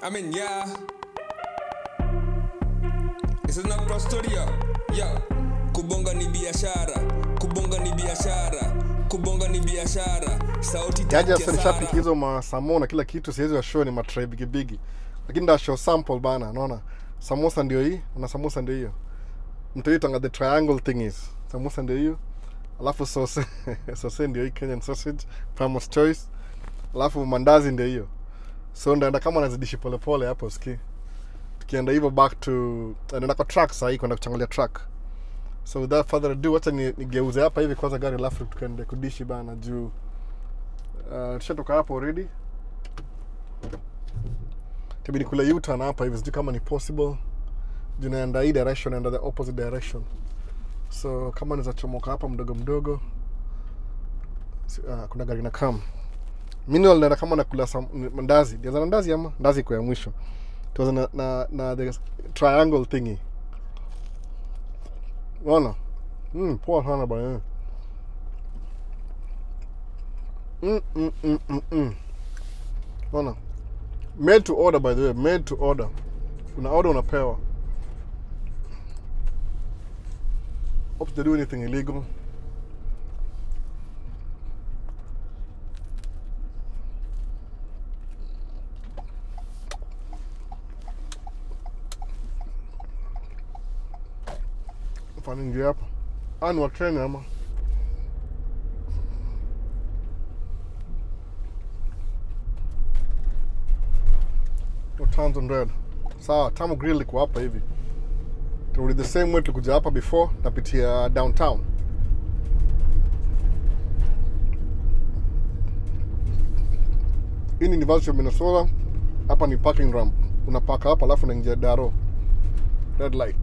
I mean, yeah. This is not prostoria. Yeah. Kubonga ni biashara. Kubonga ni biashara. Kubonga ni biashara. Sauti yaja nishapick hizo masamo na kila kitu, siwezi wa show ni matray bigi. Lakini nda show sample bana, unaona? Samosa ndio hii, na samosa ndio hiyo. Mtaitanga the triangle thing is. Samosa ndio hiyo. Alafu sauce ndio hii, Kenyan sausage, Farmer's Choice. Alafu mandazi ndio hiyo. So ndaenda kama nazidishi pole pole hapo usikie. Tukienda hivyo back to naenda kwa track sasa hii kwenda kuchangalia track. So without further ado, wacha nigeuze hapa hivi kwanza gari, alafu tukaende kudishi bana juu tushatoka hapo already. Tabidi kula U-turn hapa hivi, sijui kama ni possible. Juu naenda hii direction, naenda the opposite direction. So kama niza chomoka hapa mdogo kuna gari na come. Mimi naenda kama nakula mandazi. Ndianza mandazi ama ndazi kwa mwisho. Tuanza na the triangle thingy. Wana. Poa sana bana. Wana. Made to order, by the way, made to order. Una order unapewa. Hope they do anything illegal. Fani nje hapa. Ani wa train ama. Tons on red. Sawa, TAMU Grille liko hapa hivi. Turudi the same way tulikuja hapa before, napitia downtown. Hii ni University of Minnesota. Hapa ni parking ramp. Unapaka hapa alafu unaingia daro. Red light.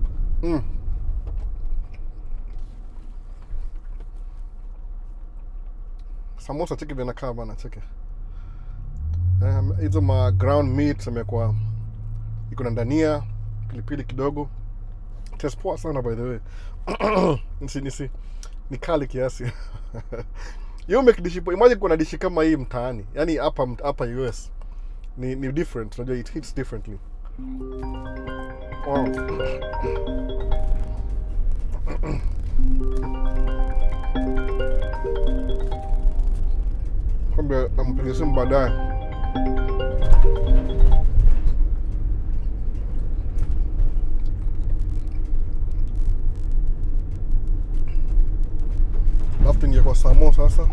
Samosa cheki vina kaa bana, cheki. Hizo ma ground meat yamekuwa iko na ndania, pilipili kidogo. Taste poa sana by the way. Nisi ni kali kiasi. Yo make dish, imagine kuna dish kama hii mtaani. Yaani hapa US ni different, unajua it hits differently. Wow. Kumbe nampigia simu baadaye. Alafu tuingie kwa Samosa sasa.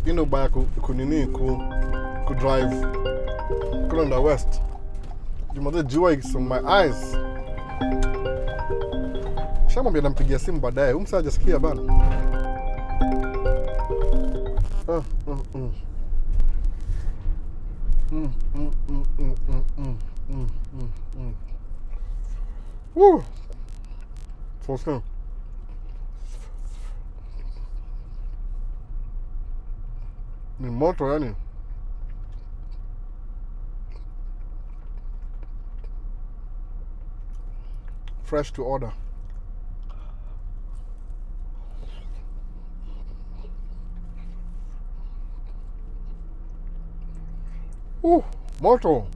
You know, by kunini ku drive Kulanda West. You must jua is on my eyes. Shama mbia nampigia simu baadaye. Umsa hajasikia bana. Woo. So soon. Ni moto yani. Fresh to order. Moto.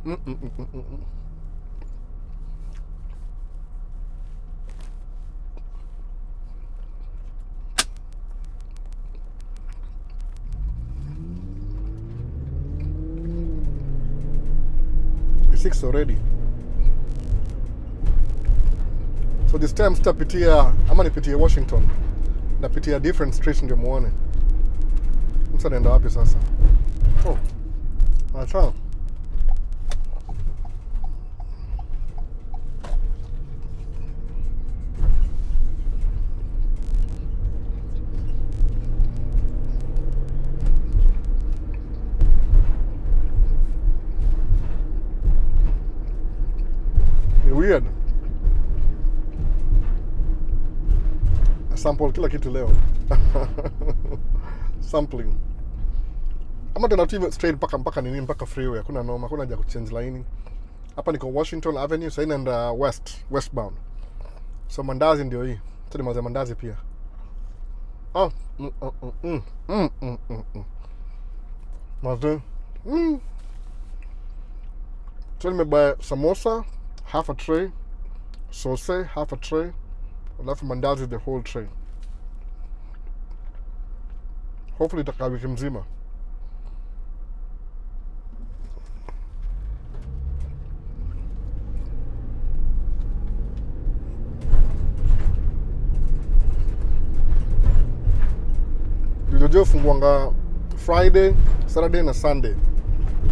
It's 6 already. So this time sitapitia ama nipitia Washington. Napitia different streets ndio muone. Msa naenda wapi sasa? Oh. Acha. Weird. sample kila kitu leo. Sampling. Ama tena tu straight mpaka nini mpaka freeway. Hakuna noma, hakuna haja kuchange line. Hapa niko Washington Avenue, sasa inaenda westbound. So Mandazi ndio hii. Tuna maza Mandazi pia. Maza. So nimebuy samosa, half a tray. Sauce, half a tray. Alafu Mandazi the whole tray. Hopefully itakaa wiki mzima. Ndio funguanga Friday, Saturday na Sunday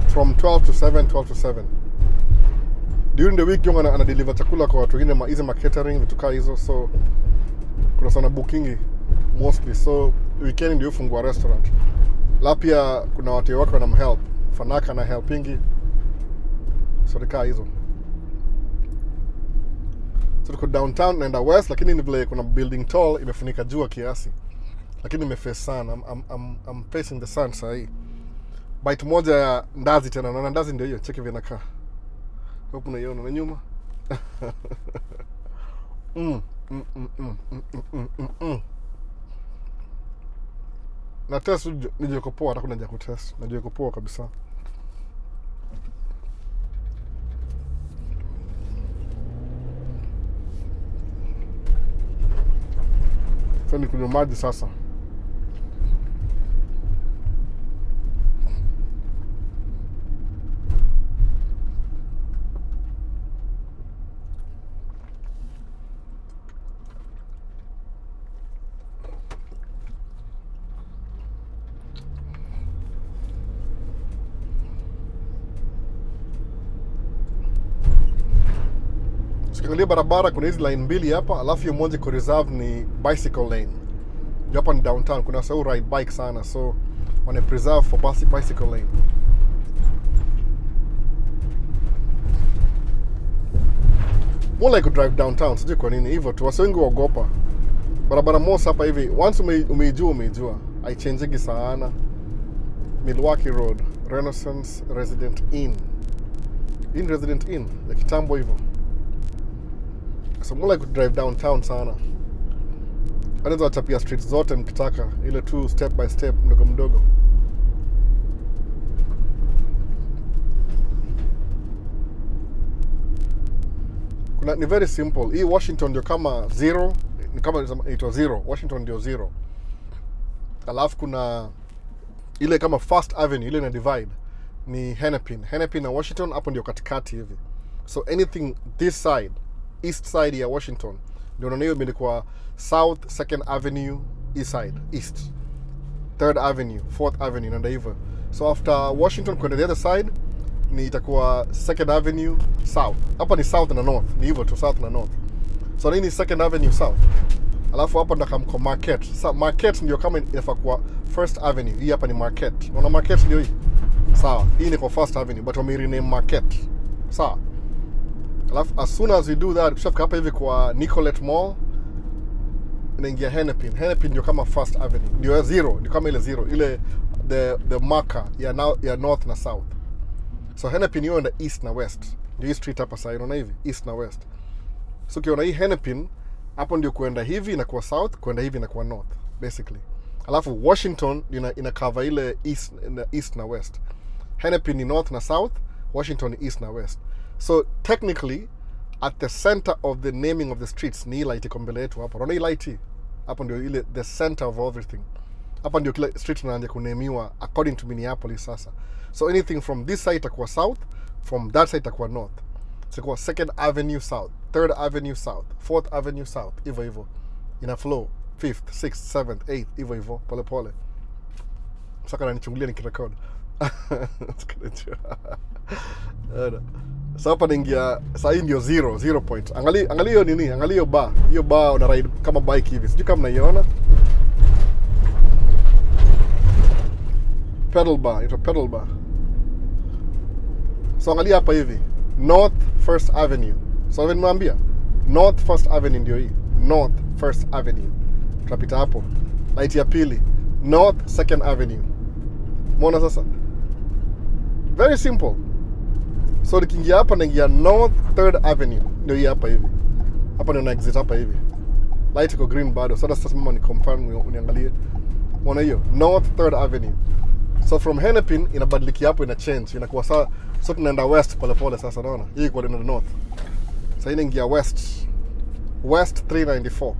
from 12 to 7, 12 to 7. During the week yung ana deliver chakula kwa watu wengine hizo catering vitu kama hizo, so kuna sana booking mostly, so weekend ndio fungua restaurant. La pia kuna watu wako na help, Fanaka na helpingi. So nika hizo. So tuko downtown naenda west, lakini ni vile kuna building tall imefunika jua kiasi. Lakini nimeface sana. I'm facing the sun sahi. Bite moja ya ndazi tena. Na ndazi ndio hiyo, cheki vile inakaa. Hapo unaiona na nyuma. Na test nije kupoa, hata kuna haja kutest. Najua kupoa kabisa. Sasa ni kunywa maji sasa. Ukiangalia barabara kuna hizi line mbili hapa, alafu hiyo moja iko reserved ni bicycle lane. Hapa ni downtown, kuna sau ride bike sana, so wana preserve for bicycle lane. More like drive downtown, sijui kwa nini hivyo tu, wase wengi waogopa. Barabara moja hapa hivi, once umeijua, haichangingi sana. Milwaukee Road, Renaissance Resident Inn. Resident Inn, ya kitambo hivyo. So more like drive downtown sana. Anaweza watapia streets zote mkitaka, ile tu step by step, mdogo mdogo. Ni very simple. Hii Washington ndio kama zero, ni kama inaitwa zero. Washington ndio zero. Alafu kuna ile kama First Avenue, ile na divide ni Hennepin na Washington, hapo ndio katikati hivi. So anything this side, east side ya Washington, ndio unaona hiyo imeandikwa South 2nd Avenue east side, east 3rd Avenue, 4th Avenue na hivyo. So after Washington kwenda the other side ni itakuwa 2nd Avenue South. Hapa ni South na North, ni hivyo tu, South na North. So nini 2nd Avenue South. Alafu hapa ndo kama Market. Sasa Market ndio kama inafaa kuwa 1st Avenue. Hii hapa ni Market. Unaona Market ndio hii. Sawa. Hii ni kwa 1st Avenue but wame rename Market. Sawa. Alafu as soon as we do that, tushafika hapa hivi kwa Nicolette Mall. Inaingia Hennepin. Hennepin ndio kama 1st Avenue. Ndio zero, ndio kama ile zero. Ile the marker ya North na South. So Hennepin hiyo enda east na west. Ndio hii street hapa sasa unaona hivi, east na west. So ukiona hii Hennepin hapo ndio kuenda hivi na kwa south, kuenda hivi na kwa north basically. Alafu Washington ina cover ile east na west. Hennepin ni north na south, Washington ni east na west. So technically at the center of the naming of the streets ni light iko mbele yetu hapo. Unaona hii light hapo ndio ile the center of everything. Hapa ndio kila street inaanza kunemiwa according to Minneapolis sasa. So anything from this side itakuwa south, from that side itakuwa north. So kwa 2nd Avenue South, 3rd Avenue South, 4th Avenue South, hivyo ina flow 5th, 6th, 7th, 8th, hivyo pole pole. Sasa nichungulia nikirecord. Sasa hapa naingia, sasa hii ndio 0 point. Angalia hiyo nini? Angalia hiyo bar. Hiyo bar una ride kama bike hivi. Sijui kama mnaiona. Pedal bar, ito pedal bar. So angalia hapa hivi. North 1st Avenue. So nimwambia North 1st Avenue ndio hii. North 1st Avenue. Tunapita hapo. Light ya pili, North 2nd Avenue. Umeona sasa? Very simple. So nikiingia hapa naingia North 3rd Avenue. Ndio hii hapa hivi. Hapa ndio na exit hapa hivi. Light iko green bado. Sasa mama ni confirm uniangalie. Unaona hiyo? North 3rd Avenue. So from Hennepin inabadiliki hapo, ina change. Inakuwa so tunaenda west pole pole sasa, unaona? Hii iko in the north. Sasa inaingia west. West 394.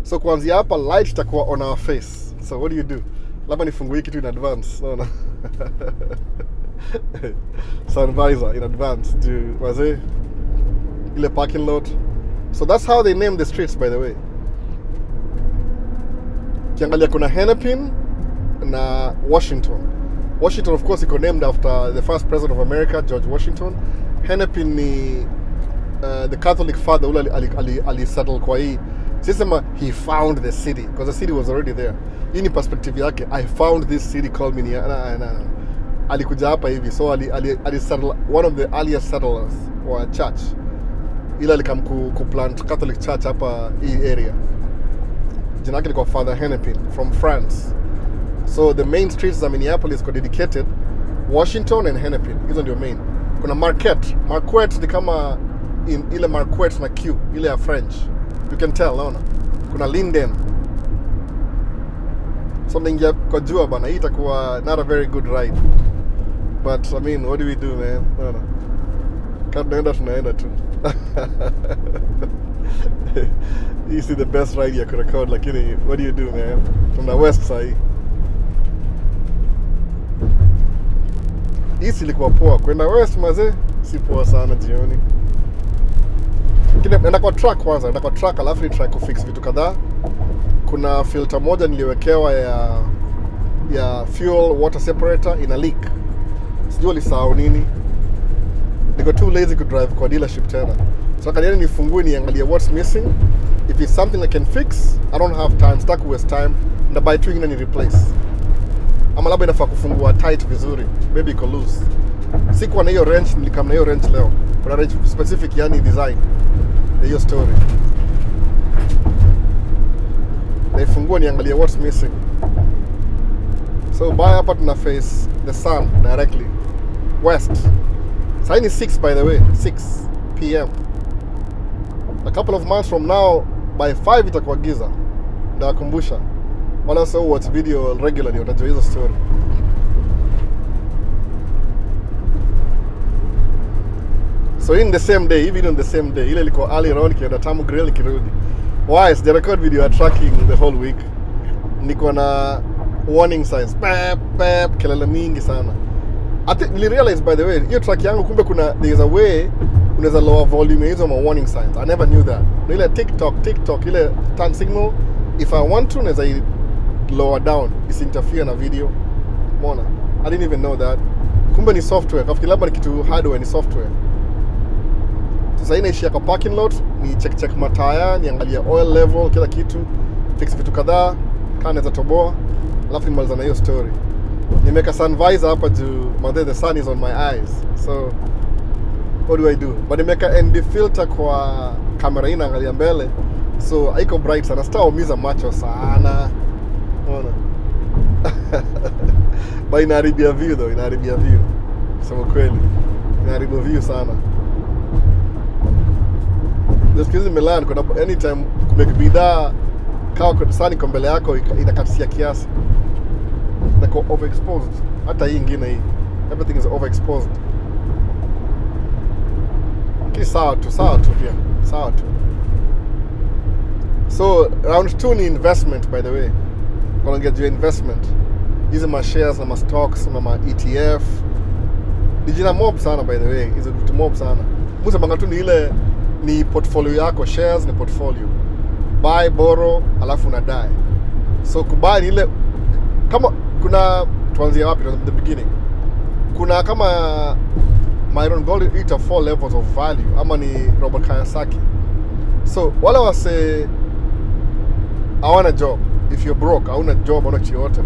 So kuanzia hapa light itakuwa on our face. So what do you do? Labda nifungue hii kitu in advance. Unaona? Sun visor in advance to wazee ile parking lot. So that's how they name the streets, by the way. Kiangalia kuna Hennepin na Washington. Washington of course iko named after the first president of America, George Washington. Hennepin ni the Catholic father ule ali settle kwa hii. Sisema he found the city because the city was already there. Hii ni perspective yake. I found this city called Minneapolis. Alikuja hapa hivi, so ali settle, one of the earliest settlers wa church. Ila alikam ku plant Catholic church hapa hii area. Jina lake liko Father Hennepin from France. So the main streets za Minneapolis iko dedicated Washington and Hennepin. Hizo ndio main. Kuna Marquette. Marquette ni kama ile Marquette na Q, ile ya French. You can tell, naona. Kuna Linden. Something ya kwa jua bana, hii itakuwa not a very good ride. But I mean, what do we do, man? Naona. Kama tunaenda tu. You see the best ride ya kurecord, lakini what do you do, man? From the west side. Hii ilikuwa poa. Kwenda west mazee, si poa sana jioni. Nenda kwa truck kwanza, nenda kwa truck alafu ni try kufix vitu kadhaa. Kuna filter moja niliwekewa ya fuel water separator ina leak. Sijui lisahau nini. Niko too lazy to drive kwa dealership tena. So kaniani nifungue niangalie what's missing. If it's something I can fix, I don't have time, stuck waste time. Na buy two ingine ni replace. Ama labda inafaa kufungua tight vizuri. Maybe iko loose. Sikuwa na hiyo wrench, nilikam na hiyo wrench leo. Kuna wrench specific yani design. Hiyo story. Naifungua niangalie what's missing. So by hapa tuna face the sun directly. West. Sasa ni 6 by the way, 6 p.m. A couple of months from now, by 5 itakuwa giza. Ndakumbusha. Wala so watch video regularly utajua hizo story. So in the same day, even on the same day, ile liko early around kienda TAMU Grille kirudi. Why? Sija record video tracking the whole week. Niko na warning signs. Pep, pep, kelele mingi sana. I think we realized, by the way, hiyo track yangu kumbe there's a way unaweza lower volume hizo ma warning signs. I never knew that. Ile TikTok ile turn signal, if I want to naweza lower down, isinterfere na video. Umeona? I didn't even know that. Kumbe ni software. Kafikiri labda ni kitu hardware, ni software. Sasa inaishia kwa parking lot, ni check mataya, niangalia oil level, kila kitu, fix vitu kadhaa, kana za toboa, alafu nimaliza na hiyo story. Nimeka sun visor hapa juu, but the sun is on my eyes. So what do I do? But nimeka ND filter kwa kamera hii naangalia mbele. So haiko bright sana, sitaumiza macho sana. Unaona? But inaharibia view though, inaharibia view. Sema kweli. Inaharibia view sana. Just Milan kuna anytime kumeka bidhaa kawa sani kwa mbele yako inakatisia kiasi. Nako overexposed. Hata hii ingine hii. Everything is overexposed. Sawa tu pia. Sawa tu. So round 2 ni investment, by the way. Gonna get you investment. Hizi ma shares na ma stocks na ma ETF. Dijina mob sana, by the way. Hizo vitu mob sana. Musa banga tu ni ile ni portfolio yako, shares ni portfolio. Buy, borrow, alafu na die. So kubuy ni ile kama kuna tuanzia wapi at the beginning. Kuna kama Myron Gold eat 4 levels of value ama ni Robert Kiyosaki. So wala wase hawana job. If you're broke, hauna job, hauna chochote.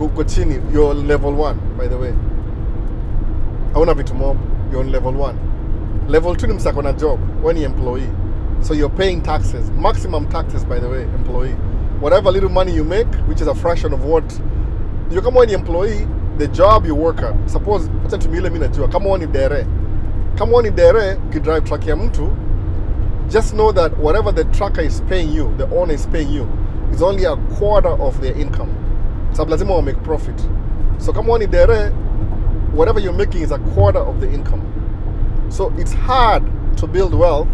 Uko chini, you're level 1, by the way. Hauna vitu mob, you're on level 1. Level 2 ni msako na job, when you're employee. So you're paying taxes, maximum taxes, by the way, employee. whatever little money you make, which is a fraction of what you come on employee, the job you work at. Suppose acha tumile mimi najua kama wewe ni dere ukidrive truck ya mtu, just know that whatever the trucker is paying you, the owner is paying you, is only a quarter of their income. Sababu lazima wa make profit. So kama wewe ni dere, whatever you're making is a quarter of the income. So it's hard to build wealth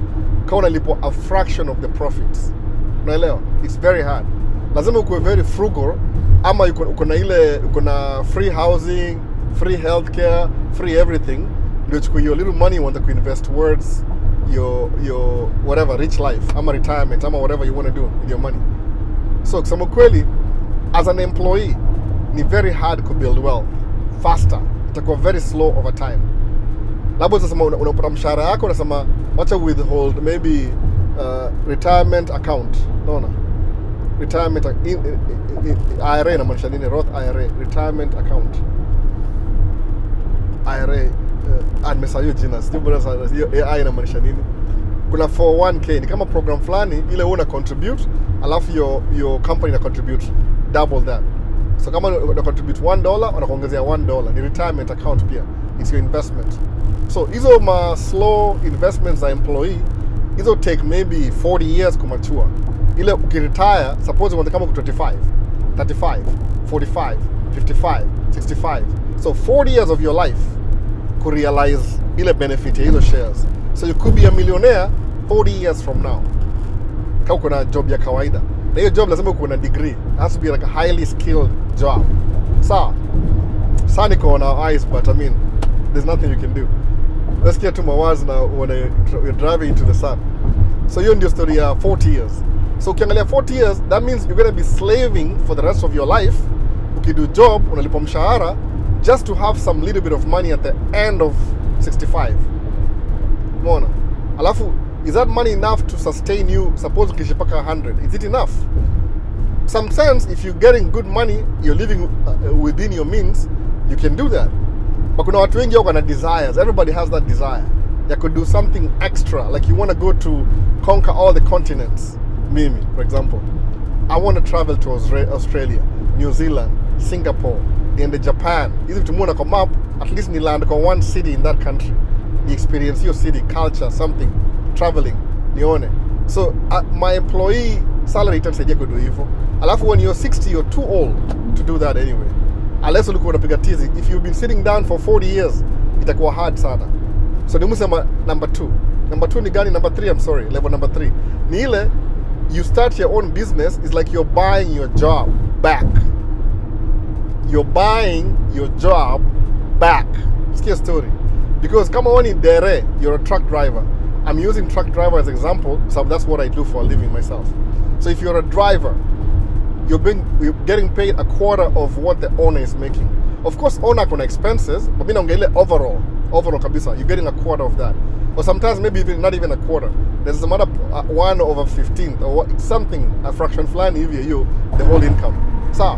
kama unalipwa a fraction of the profits. Unaelewa? It's very hard. Lazima uwe very frugal, ama uko na free housing, free healthcare, free everything. Ndio chukua your little money you want to invest towards your whatever rich life, ama retirement, ama whatever you want to do with your money. So kusema kweli, as an employee, ni very hard to build wealth faster. Itakuwa very slow over time. Labda sasa unapata mshahara yako unasema wacha withhold maybe retirement account. Naona retirement IRA inamaanisha nini? Roth IRA, retirement account. IRA nimesahau jina. Sijui bora hiyo AI inamaanisha nini. Kuna 401k ni kama program fulani ile una contribute, alafu your company na contribute double that. So kama una contribute $1 wanakuongezea $1. Ni retirement account pia. It's your investment. So hizo slow investments za employee, hizo take maybe 40 years to mature. Ile ukiretire, suppose you want kama 25, 35, 45, 55, 65. So 40 years of your life to realize ile benefit ya hizo shares. So you could be a millionaire 40 years from now. Kama kuna job ya kawaida. Na hiyo job lazima uwe na degree. It has to be like a highly skilled job. So, Sanico on our eyes, but I mean, there's nothing you can do. Let's get to my words now when you're driving into the sun. So you're in your story 40 years. So ukiangalia 40 years, that means you're going to be slaving for the rest of your life. Ukidu job, unalipwa mshahara, just to have some little bit of money at the end of 65. Mona. Alafu, is that money enough to sustain you? Suppose ukishipaka 100. Is it enough? Some sense, if you're getting good money, you're living within your means, you can do that. But kuna watu wengi wako na desires. Everybody has that desire. They could do something extra. Like you want to go to conquer all the continents. Mimi, for example. I want to travel to Australia, New Zealand, Singapore, and Japan. If to move come up, at least ni land on one city in that country. You experience your city, culture, something, traveling, nione. So my employee salary itanisaidia kudu hivyo. Alafu when you're 60, you're too old to do that anyway. Unless ulikuwa unapiga tizi. If you've been sitting down for 40 years, itakuwa hard sana. So nimusema number 2. Number 2 ni gani? Number 3, I'm sorry. Level number 3. Ni ile, you start your own business, it's like you're buying your job back. You're buying your job back. Sikia story. Because kama wewe ni dere, you're a truck driver. I'm using truck driver as an example, so that's what I do for a living myself. So if you're a driver, you're getting paid a quarter of what the owner is making. Of course, owner kuna expenses, but mimi naongelea overall kabisa, you're getting a quarter of that. Or sometimes maybe even not even a quarter. There's some other 1/15 or something, a fraction fulani hivi you the whole income. So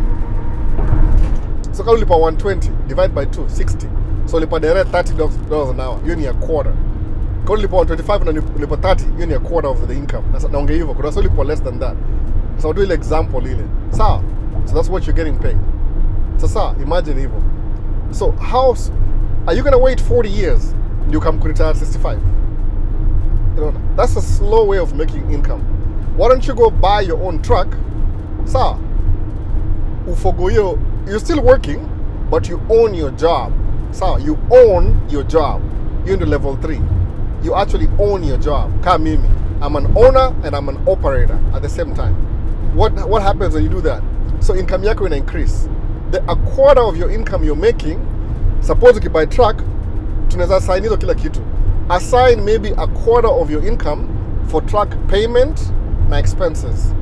kama ulipa 120 divide by 2, 60. So ulipa direct $30 an hour, hiyo ni a quarter. Kama ulipa 125 na ulipa 30, hiyo ni a quarter of the income. Naongea hivyo, kuna so ulipa less than that. So I'll do an example ile. So that's what you're getting paid. So imagine hivyo. So how are you going to wait 40 years and you come to retire at 65? You know, that's a slow way of making income. Why don't you go buy your own truck? So you're still working, but you own your job. So you own your job. You're into level 3. You actually own your job. Kama mimi, I'm an owner and I'm an operator at the same time. What happens when you do that? So income yako ina increase. A quarter of your income you're making, suppose you buy truck, tunaweza assign hizo kila kitu. Assign maybe a quarter of your income for truck payment na expenses.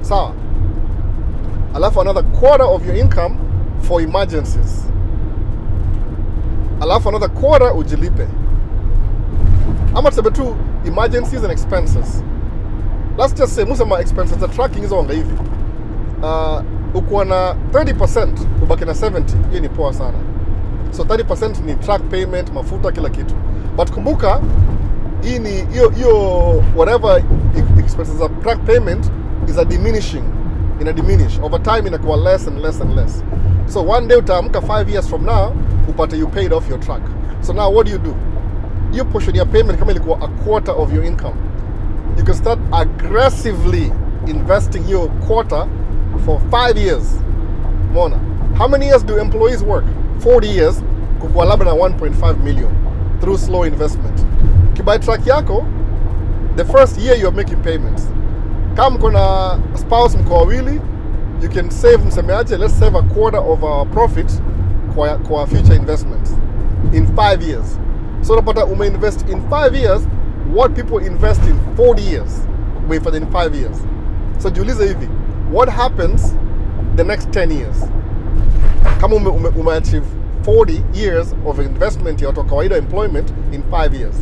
Sawa. Alafu another quarter of your income for emergencies. Alafu another quarter ujilipe. Ama tuseme tu emergencies and expenses. Let's just say musema expenses za tracking hizo wanga hivi. Uko na 30%, ubaki na 70, hiyo ni poa sana. So 30% ni truck payment, mafuta, kila kitu. But kumbuka, hii ni hiyo whatever expenses of truck payment is a diminishing. ina diminish over time, inakuwa less and less and less. So one day utaamka 5 years from now upate you paid off your truck. So now what do? You push your payment kama ilikuwa a quarter of your income. You can start aggressively investing your quarter for 5 years. Mona, how many years do employees work? 40 years, kukua labda na 1.5 million through slow investment. Kibai truck yako, the first year you're making payments. Kama kuna spouse mko wawili, you can save, msemeaje, let's save a quarter of our profit kwa future investments in 5 years. So unapata umeinvest in 5 years what people invest in 40 years umefanya in 5 years. So jiulize hivi, what happens the next 10 years? Kama umeachieve 40 years of investment ya watu wa kawaida employment in 5 years,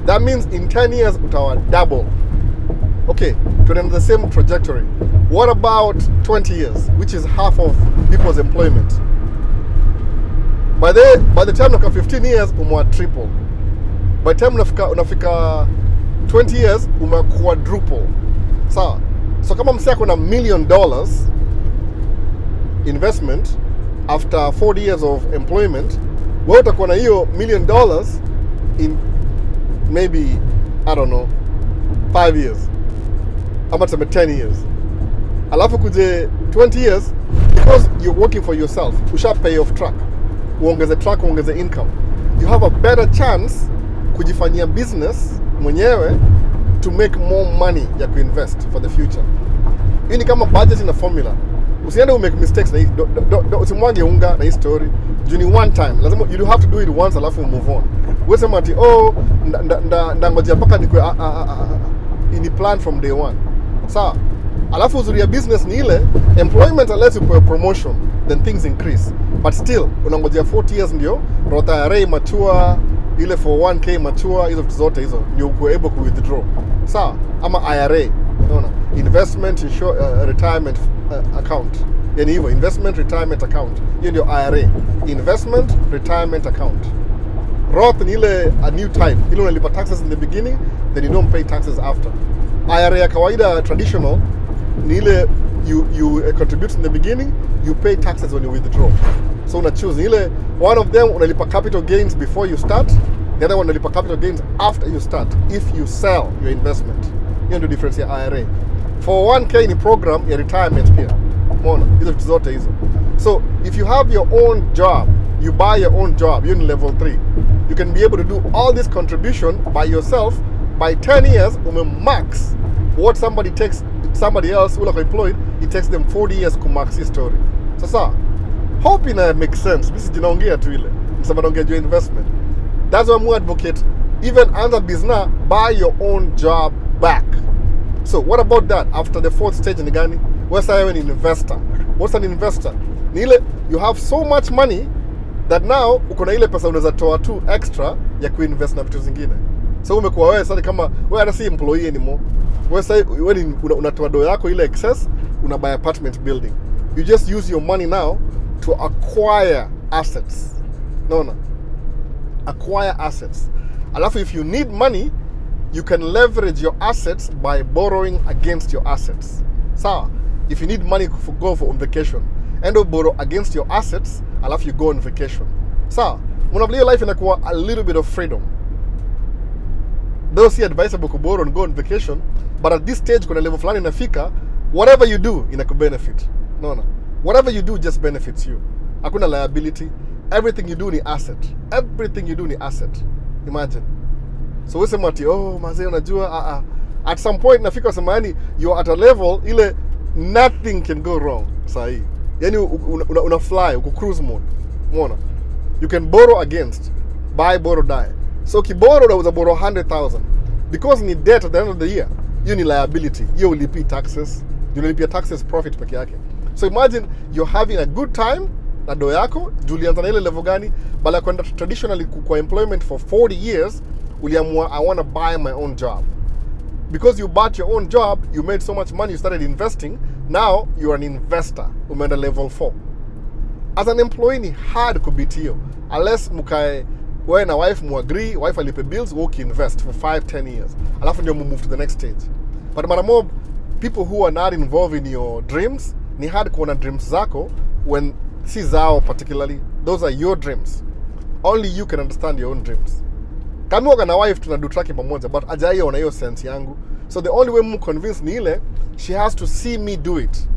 that means in 10 years utawa double. Okay, to the same trajectory. What about 20 years, which is half of people's employment? By the time unafika 15 years umwa triple. By the time unafika 20 years umwa quadruple. So kama msea kuna $1 million investment after 40 years of employment, wewe utakuwa na hiyo $1 million in maybe, I don't know, 5 years. Ama tuseme 10 years. Alafu kuje 20 years, because you're working for yourself, usha pay off truck. Uongeze truck, uongeze income. You have a better chance kujifanyia business mwenyewe to make more money ya kuinvest for the future. Hii ni kama budget na formula. Usiende umake mistakes na hii, usimwage unga na hii story. Juni one time, lazima you have to do it once alafu move on. Wewe sema ati ndangojea mpaka nikwe ini plan from day one. Sawa. Alafu uzuri ya business ni ile employment unless you pay a promotion, then things increase. But still unangojea 40 years ndio rota ya array mature, ile for 1k mature, hizo vitu zote hizo ndio uko able ku withdraw. Sawa? Ama IRA, unaona? Investment retirement account. Yani hivyo, investment retirement account. Hiyo ndio IRA, investment retirement account. Roth ni ile a new type. Ile unalipa taxes in the beginning, then you don't pay taxes after. IRA ya kawaida traditional ni ile you contribute in the beginning, you pay taxes when you withdraw. So una choose ile, one of them unalipa capital gains before you start, the other one unalipa capital gains after you start if you sell your investment. Hiyo ndio difference ya IRA. For 1k ni program ya retirement pia. Umeona? Hizo vitu zote hizo. So if you have your own job, you buy your own job, you're in level 3. You can be able to do all this contribution by yourself. By 10 years, max what somebody else who are employed, it takes them 40 years to max his story. Sasa, hope ina make sense. This is jinaongea tu ile. Msabanaongea juu investment. That's why I advocate, even under business, buy your own job back. So what about that? After the 4th stage ni gani? What's an investor? What's an investor? Ni ile, you have so much money that now uko na ile pesa unaweza toa tu extra ya kuinvest na vitu zingine. So umekuwa wewe sasa kama wewe hata si employee anymore. Wewe sasa unatoa do yako ile excess, una buy apartment building. You just use your money now to acquire assets. No. Acquire assets. Alafu if you need money, you can leverage your assets by borrowing against your assets. So, if you need money to go on vacation, and you borrow against your assets, alafu you go on vacation. So, unablia life inakuwa a little bit of freedom. Though si advisable to borrow and go on vacation, but at this stage kuna level fulani inafika, whatever you do inakubenefit. No. Whatever you do just benefits you. Hakuna liability. Everything you do ni asset. Everything you do ni asset. Imagine. So we say mati, mazee unajua at some point nafika sema yani you're at a level ile nothing can go wrong. Sahi. Yani una fly, uko cruise mode. Umeona? You can borrow against, buy, borrow, die. So kiborrow unaweza borrow 100,000 because ni debt at the end of the year. You ni liability. You will pay taxes. You will pay taxes profit peke yake. So imagine you're having a good time na do yako, ulianza na ile level gani, bala kwenda traditionally kwa employment for 40 years, uliamua I want to buy my own job. Because you bought your own job, you made so much money, you started investing, now you're an investor. Umeenda level 4. As an employee ni hard kubiti hiyo. Unless mukae wewe na wife muagree, wife alipe bills, work invest for 5-10 years. Alafu ndio move to the next stage. But mara mob people who are not involved in your dreams, ni hard kuona dreams zako when si zao particularly. Those are your dreams. Only you can understand your own dreams. Kama waga na wife tunadu tracking pamoja, but ajai ona hiyo sense yangu. So the only way mu convince ni ile, she has to see me do it.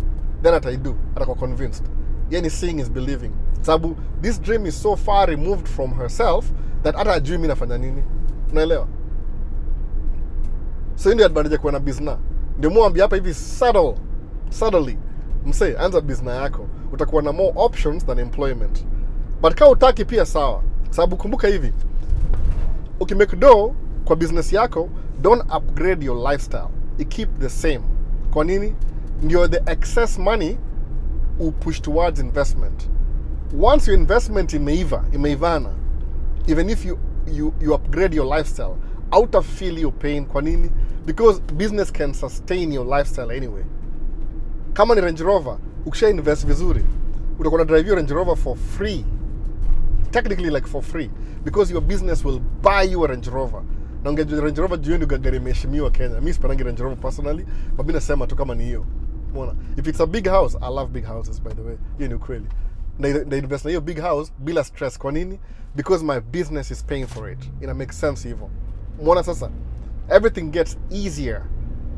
Then I do. Atakuwa convinced. Yani seeing is believing. Sababu this dream is so far removed from herself that hata ajui mimi nafanya nini. Unaelewa? So ndio advantage kuwa na business. Ndio muambia hapa hivi subtly. Msee, anza business yako. Utakuwa na more options than employment. But kama utaki pia sawa. Sababu kumbuka hivi. Ukimake dough kwa business yako, don't upgrade your lifestyle. You keep the same. Kwa nini? Ndio the excess money push towards investment. Once your investment imeivana, even if you upgrade your lifestyle, out of feel your pain. Kwa nini? Because business can sustain your lifestyle anyway. Kama ni Range Rover, ukisha invest vizuri, utakuwa drive your Range Rover for free. Technically like for free, because your business will buy you a Range Rover. Na ungeje Range Rover jioni gari imeheshimiwa Kenya. Mimi sipanangi Range Rover personally, but mimi nasema tu kama ni hiyo. Umeona? If it's a big house, I love big houses by the way. Hiyo ni ukweli. Na invest na hiyo big house bila stress. Kwa nini? Because my business is paying for it. Ina make sense hivyo. Umeona sasa? Everything gets easier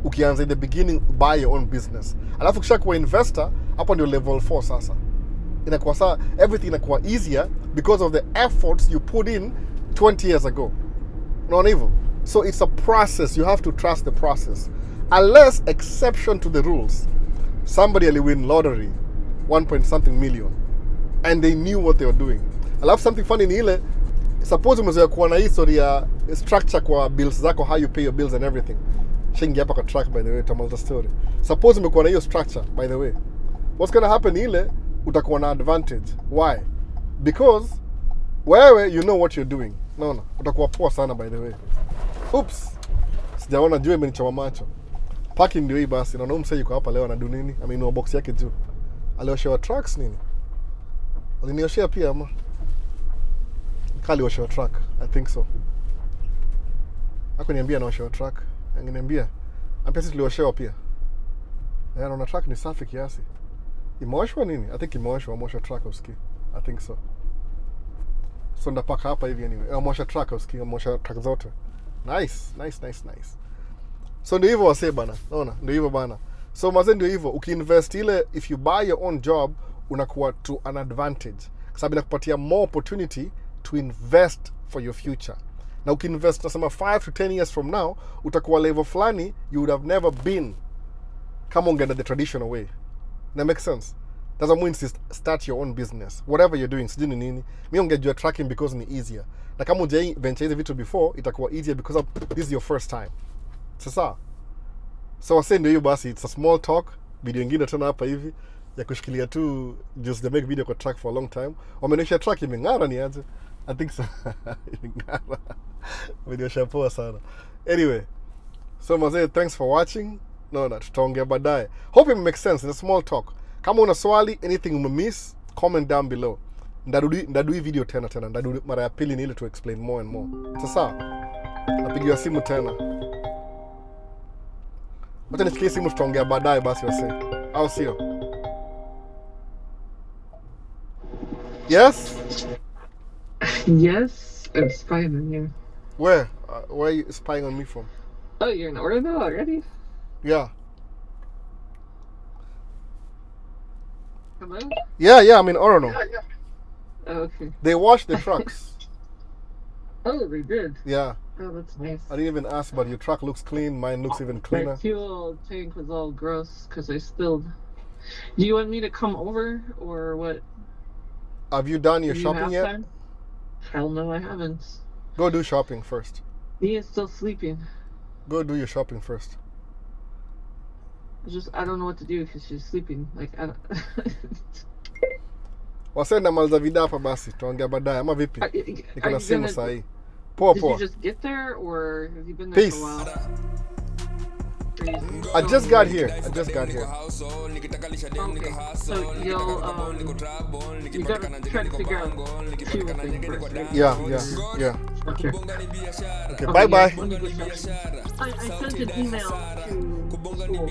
ukianza in the beginning buy your own business. Alafu kisha kuwa investor, hapo ndio level 4 sasa. Inakuwa saa everything inakuwa easier because of the efforts you put in 20 years ago. Unaona hivyo? So it's a process. You have to trust the process. Unless exception to the rules. Somebody will win lottery 1 million and they knew what they were doing. Alafu something funny ni ile, suppose umezoea kuwa na history ya structure kwa bills zako, how you pay your bills and everything. Shingi hapa kwa track by the way, tamal the story. Suppose umekuwa na hiyo structure by the way. What's going to happen ile, utakuwa na advantage. Why? Because wewe you know what you're doing. No. Utakuwa poa sana by the way. Oops. Sijaona juu imenichoma macho. Parking ndio hii basi. Naona msee yuko hapa leo anadu nini? Ameinua box yake juu. Alioshewa trucks nini? Alinioshea pia ama? Kali oshewa truck. I think so. Hakuniambia anaoshewa truck. Angeniambia. Ampia sisi tulioshewa pia. Naona truck ni safi kiasi. Imeoshwa nini? I think imeoshwa truck uski. I think so. So ndapaka hapa hivi anyway. Amosha truck uski, amosha truck zote. Nice. So ndio hivyo wase bana. Unaona? Ndio hivyo bana. So maze ndio hivyo, ukiinvest ile, if you buy your own job, unakuwa to an advantage. Kwa sababu inakupatia more opportunity to invest for your future. Na ukiinvest nasema 5 to 10 years from now, utakuwa level fulani you would have never been kama ungeenda the traditional way. That makes sense? That's why I insist, start your own business. Whatever you're doing, sijui ni nini. Mimi ungejua tracking because ni easier. Na kama ujai venture hizi vitu before, itakuwa easier because this is your first time. Sasa. So wase ndio hiyo basi, it's a small talk. Video ingine tena hapa hivi ya kushikilia tu just the make video kwa track for a long time. Wamenisha track imeng'ara ni aje? I think so. Imeng'ara. Video shapoa sana. Anyway, so mazee, thanks for watching. Tutaongea baadaye. Hope it makes sense. It's a small talk. Kama una swali, anything umemiss, comment down below. Ndadu hii video tena. Ndadu mara ya pili ni ile to explain more and more. Sasa, napigiwa simu tena. Wacha nisikie simu, tutaongea baadaye basi wase. Au sio? Yes? Yes, I'm spying on you. Where? Where are you spying on me from? Oh, you're in Orlando already? Yeah. Hello? Yeah, I'm in Orono. Yeah. Oh, okay. They washed the trucks. Oh, they did? Yeah. Oh, that's nice. I didn't even ask, but your truck looks clean. Mine looks even cleaner. My fuel tank was all gross because I spilled. Do you want me to come over or what? Have you done your shopping yet? Time? Hell no, I haven't. Go do shopping first. He is still sleeping. Go do your shopping first. I don't know what to do because she's sleeping. Like, I don't... Wasenda malza vida hapa basi. Tuongea baadaye ama vipi? Niko na simu saa hii. Poa. Did you just get there or have you been there Peace. for a while? crazy. I just got here. I just got here. Okay, so you'll you gotta try to figure out the fuel thing first, right? Yeah. Okay. Okay, bye. Let me get that. I sent an email to school.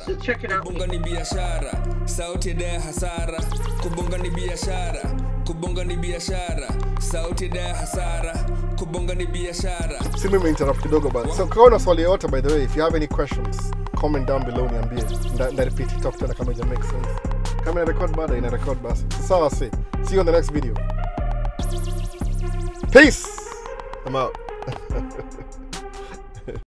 Just check it out. Kubonga ni biashara, sauti ya hasara. Kubonga ni biashara, kubonga ni biashara, sauti ya hasara. Kubonga ni biashara. See me interrupt kidogo but so kaona swali yote, by the way, if you have any questions, comment down below niambie. Nda repeat it tena kama it makes sense. Kama ina record bado ina record basi. Sawa, see you on the next video. Peace. I'm out.